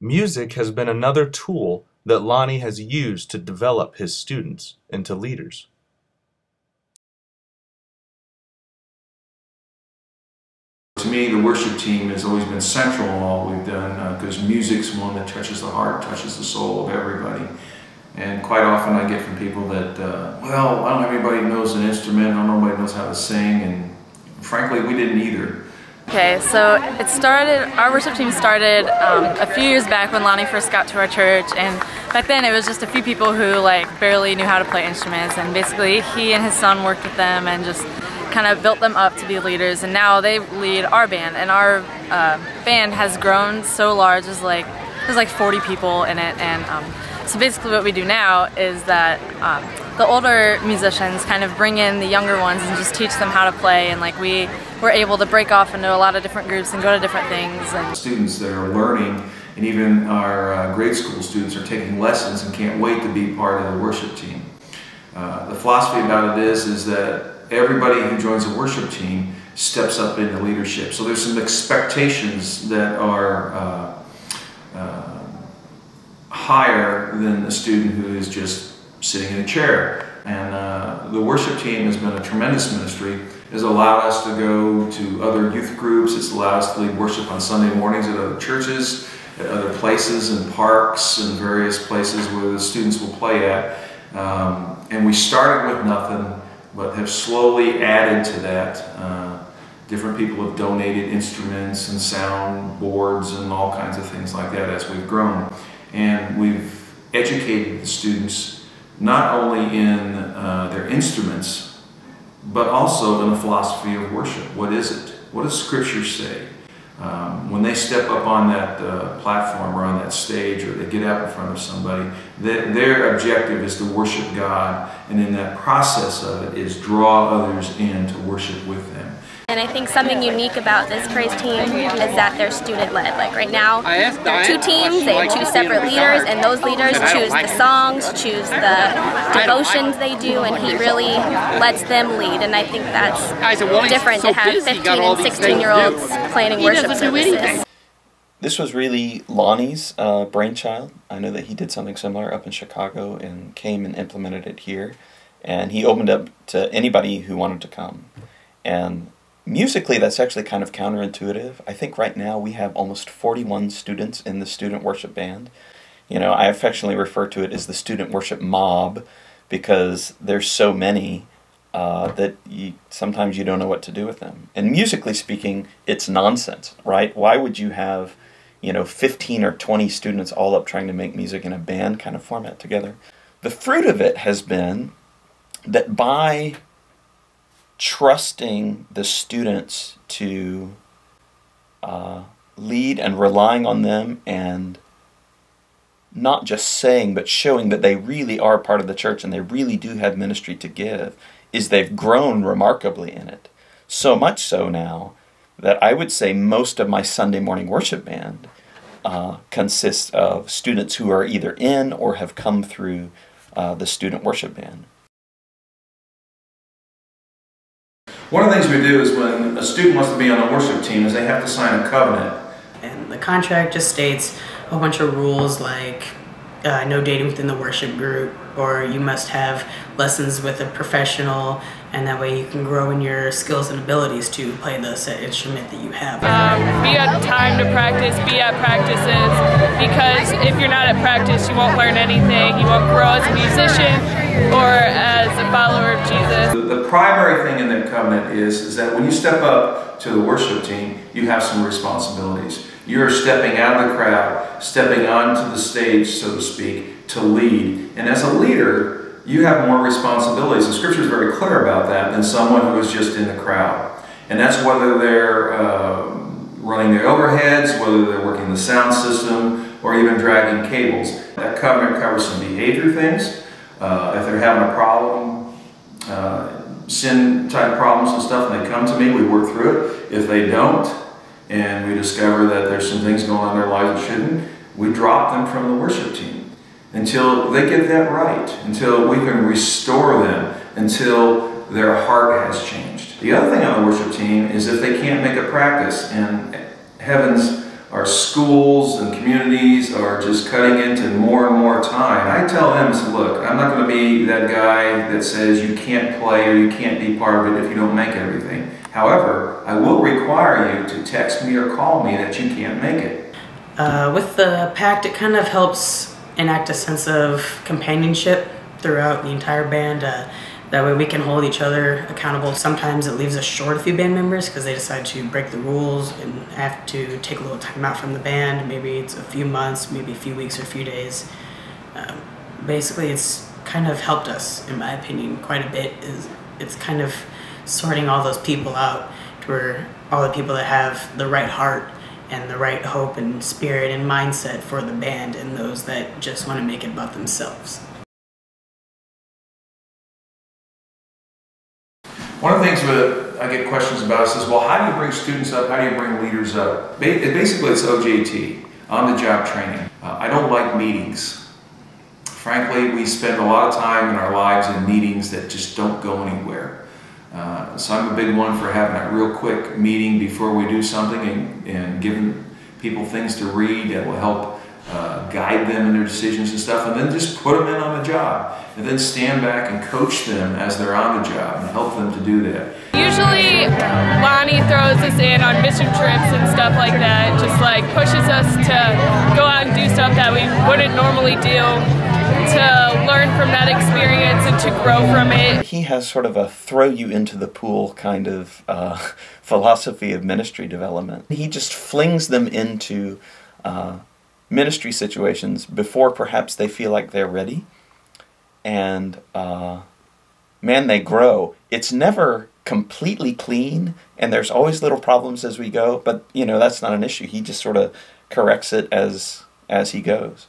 Music has been another tool that Lonnie has used to develop his students into leaders. To me, the worship team has always been central in all we've done because music's one that touches the heart, touches the soul of everybody. And quite often I get from people that, well, I don't have anybody who knows an instrument, I don't know nobody knows how to sing, and frankly, we didn't either. Okay, so our worship team started a few years back when Lonnie first got to our church, and back then it was just a few people who barely knew how to play instruments, and basically he and his son worked with them and just kind of built them up to be leaders, and now they lead our band, and our band has grown so large. There's like 40 people in it, and so basically what we do now is that the older musicians kind of bring in the younger ones and just teach them how to play, and we're able to break off into a lot of different groups and go to different things. And students that are learning, and even our grade school students are taking lessons and can't wait to be part of the worship team. The philosophy about it is that everybody who joins a worship team steps up into leadership. So there's some expectations that are higher than a student who is just sitting in a chair. And the worship team has been a tremendous ministry. It has allowed us to go to other youth groups. It's allowed us to lead worship on Sunday mornings at other churches, at other places and parks and various places where the students will play at. And we started with nothing, but have slowly added to that. Different people have donated instruments and sound boards and all kinds of things like that as we've grown. And we've educated the students not only in their instruments, but also in a philosophy of worship. What is it? What does Scripture say? When they step up on that platform or on that stage, or they get out in front of somebody, their objective is to worship God, and in that process of it is draw others in to worship with them. And I think something unique about this praise team is that they're student-led. Like right now, there are two teams, they have two separate leaders, and those leaders choose the songs, choose the devotions they do, and he really lets them lead. And I think that's different to have 15 and 16-year-olds planning worship services. This was really Lonnie's brainchild. I know that he did something similar up in Chicago and came and implemented it here. And he opened up to anybody who wanted to come. And musically, that's actually kind of counterintuitive. I think right now we have almost 41 students in the student worship band. You know, I affectionately refer to it as the student worship mob because there's so many that sometimes you don't know what to do with them. And musically speaking, it's nonsense, right? Why would you have, 15 or 20 students all up trying to make music in a band kind of format together? The fruit of it has been that by trusting the students to lead and relying on them, and not just saying but showing that they really are part of the church and they really do have ministry to give, is they've grown remarkably in it. So much so now that I would say most of my Sunday morning worship band consists of students who are either in or have come through the student worship band. One of the things we do is when a student wants to be on the worship team is they have to sign a covenant. And the contract just states a bunch of rules like no dating within the worship group, or you must have lessons with a professional, and that way you can grow in your skills and abilities to play the set instrument that you have. Be at time to practice, be at practices, because if you're not at practice you won't learn anything, you won't grow as a musician or as a follower of Jesus. The primary thing in the covenant is that when you step up to the worship team, you have some responsibilities. You're stepping out of the crowd, stepping onto the stage, so to speak, to lead. And as a leader, you have more responsibilities. The Scripture is very clear about that than someone who is just in the crowd. And that's whether they're running their overheads, whether they're working the sound system, or even dragging cables. That covenant covers some behavior things. If they're having a problem, sin type problems and stuff, and they come to me, we work through it. If they don't, and we discover that there's some things going on in their lives that shouldn't, we drop them from the worship team until they get that right, until we can restore them, until their heart has changed. The other thing on the worship team is if they can't make a practice, and heavens our schools and communities are just cutting into more and more time. I tell them, look, I'm not going to be that guy that says you can't play or you can't be part of it if you don't make everything. However, I will require you to text me or call me that you can't make it. With the pact, it kind of helps enact a sense of companionship throughout the entire band. That way we can hold each other accountable. Sometimes it leaves us short a few band members because they decide to break the rules and have to take a little time out from the band. Maybe it's a few months, maybe a few weeks or a few days. Basically, it's kind of helped us, in my opinion, quite a bit. It's kind of sorting all those people out to where all the people that have the right heart and the right hope and spirit and mindset for the band and those that just want to make it about themselves. One of the things that I get questions about is, well, how do you bring students up? How do you bring leaders up? Basically, it's OJT, on-the-job training. I don't like meetings. Frankly, we spend a lot of time in our lives in meetings that just don't go anywhere. So I'm a big one for having a real quick meeting before we do something and giving people things to read that will help guide them in their decisions and stuff, and then just put them in on the job, and then stand back and coach them as they're on the job and help them to do that. Usually Lonnie throws us in on mission trips and stuff like that, just like pushes us to go out and do stuff that we wouldn't normally do, to learn from that experience and to grow from it. He has sort of a throw you into the pool kind of philosophy of ministry development. He just flings them into ministry situations before perhaps they feel like they're ready, and man, they grow. It's never completely clean, and there's always little problems as we go, but you know, that's not an issue. He just sort of corrects it as he goes.